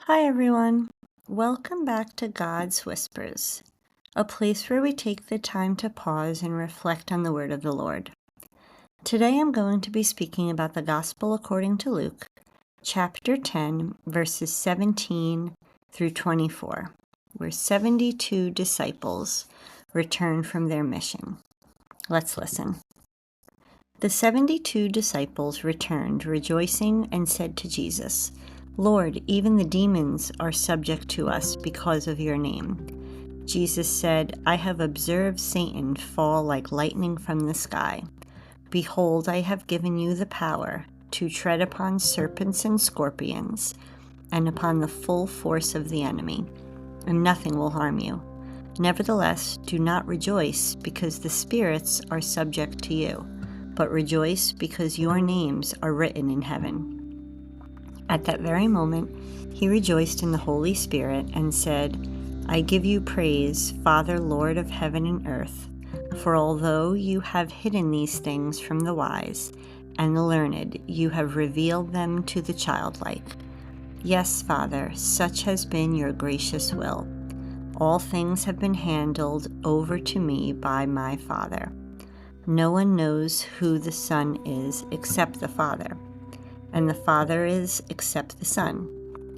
Hi everyone. Welcome back to God's Whispers, a place where we take the time to pause and reflect on the word of the Lord. Today I'm going to be speaking about the Gospel according to Luke, chapter 10, verses 17 through 24, where 72 disciples return from their mission. Let's listen. The 72 disciples returned, rejoicing, and said to Jesus, "Lord, even the demons are subject to us because of your name." Jesus said, "I have observed Satan fall like lightning from the sky. Behold, I have given you the power to tread upon serpents and scorpions, and upon the full force of the enemy, and nothing will harm you. Nevertheless, do not rejoice because the spirits are subject to you, but rejoice because your names are written in heaven." At that very moment, he rejoiced in the Holy Spirit and said, "I give you praise, Father, Lord of heaven and earth, for although you have hidden these things from the wise and the learned, you have revealed them to the childlike. Yes, Father, such has been your gracious will. All things have been handed over to me by my Father. No one knows who the Son is except the Father, and the Father is except the Son,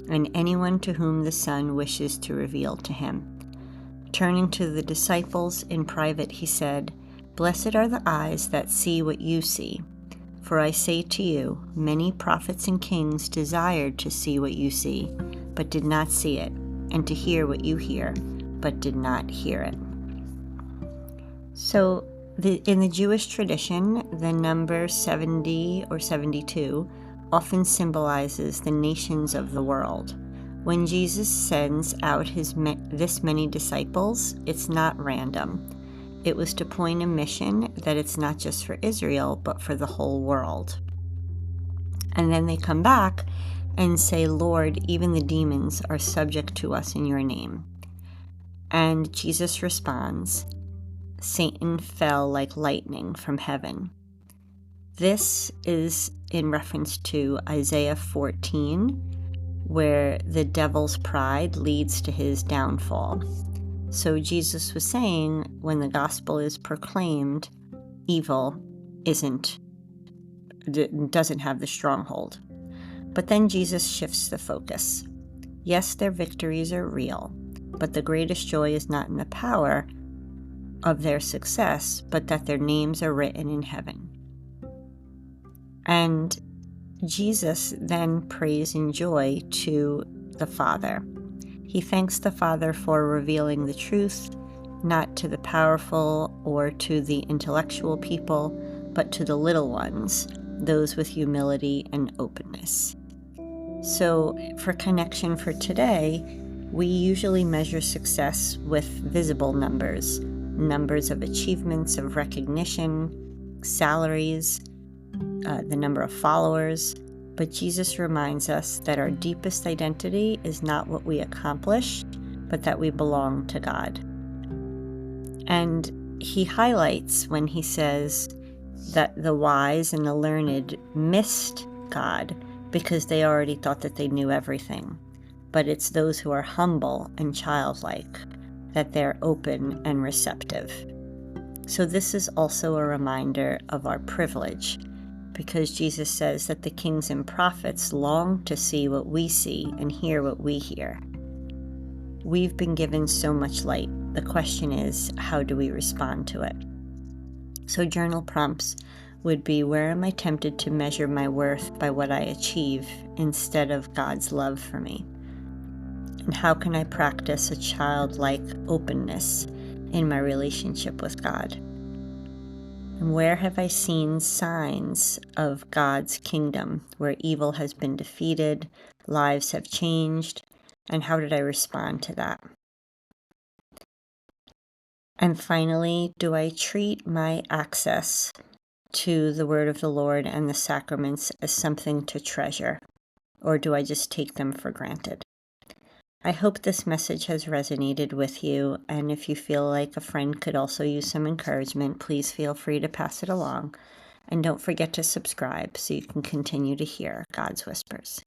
and anyone to whom the Son wishes to reveal to him." Turning to the disciples in private, he said, "Blessed are the eyes that see what you see. For I say to you, many prophets and kings desired to see what you see, but did not see it, and to hear what you hear, but did not hear it." So, in the Jewish tradition, the number 70 or 72 often symbolizes the nations of the world. When Jesus sends out this many disciples, it's not random. It was to point a mission that it's not just for Israel, but for the whole world. And then they come back and say, "Lord, even the demons are subject to us in your name." And Jesus responds, "Satan fell like lightning from heaven." This is in reference to Isaiah 14, where the devil's pride leads to his downfall. So Jesus was saying, when the gospel is proclaimed, evil doesn't have the stronghold. But then Jesus shifts the focus. Yes, their victories are real, but the greatest joy is not in the power of their success, but that their names are written in heaven. And Jesus then prays in joy to the Father. He thanks the Father for revealing the truth, not to the powerful or to the intellectual people, but to the little ones, those with humility and openness. So, for connection for today, we usually measure success with visible numbers of achievements, of recognition, salaries, the number of followers. But Jesus reminds us that our deepest identity is not what we accomplish, but that we belong to God. And he highlights when he says that the wise and the learned missed God because they already thought that they knew everything. But it's those who are humble and childlike that they're open and receptive. So this is also a reminder of our privilege, because Jesus says that the kings and prophets long to see what we see and hear what we hear. We've been given so much light. The question is, how do we respond to it? So journal prompts would be, where am I tempted to measure my worth by what I achieve instead of God's love for me? And how can I practice a childlike openness in my relationship with God? And where have I seen signs of God's kingdom, where evil has been defeated, lives have changed, and how did I respond to that? And finally, do I treat my access to the word of the Lord and the sacraments as something to treasure, or do I just take them for granted? I hope this message has resonated with you, and if you feel like a friend could also use some encouragement, please feel free to pass it along. And don't forget to subscribe so you can continue to hear God's Whispers.